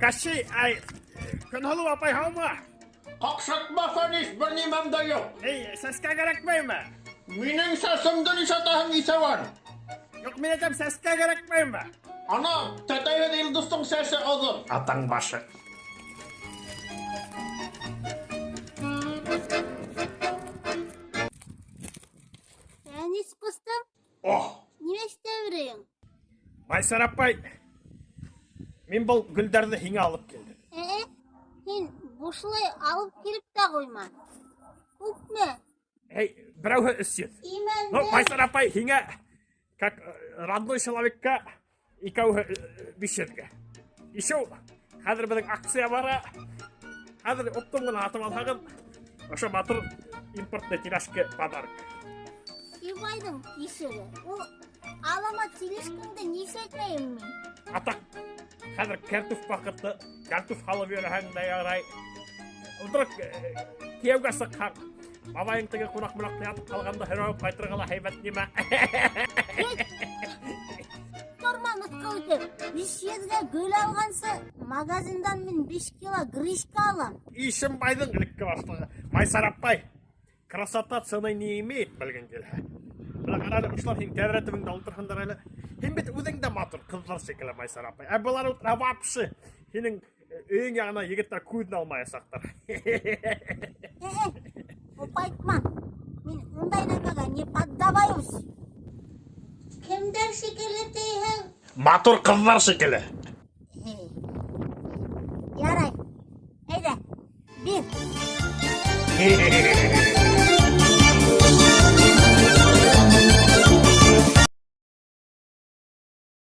Кащей, Күнһылыу апай һаумы? Қақшатмасан ешбір немем де жоқ. Сәскә кәрәкмәйме? Менің сәсімді нишатаһың исәвән. Юк, мен әйтәм, сәскә кәрәкмәйме? Ана, тәтәйгә Илдустың сәсе озын. Атаң башы. Әнес кустым, не істеп жүрейін? Майсар апай, мен бұл гүлдәрді һиңә алып келдім. Сен бұшылай алып келіп та қойма. Күпме? Біреуі үсет. Именде... Майсар апай, һиңә, как родной человекка, икәуі бишетке. Ишеу, хәзір біздің акция бара. Хәзір оптым ғына атып алғағын, ошо матыр импортный тирашке подарок. Ибайдың ишігі. Ол алама телешкіңді несетмейім мен. Атақ, хәзір кәртуф бақытты, кәртуф халып өрәһәңдә ярай. Удырык кияуға сыққан. Бабайың тігі қонақ-мұнақта ятып қалғанда хөрәуіп қайтырғала хайбәт неме. Торман ұтқылды. 5 жерге гүл алғансы, магазиндан мен 5 кило гришка алам. Ишім байдың іліккі башлығы. Майсар апай, красота цены не имеет, білген келі. Бірақ арады ұшлар хин тәвретіміңді ұлтырхындар әлі. Хин бет өзіңді матыр, қыздар шекілі Майсар апай. Бұлар ұлтыра вапшы. Хинің өң яғына егеттер көзін алмай сақтар. Опайтма. Мен ондай намаға не поддаваюсь. Кімдер шекілі дейін? Матур қыздар шекілі.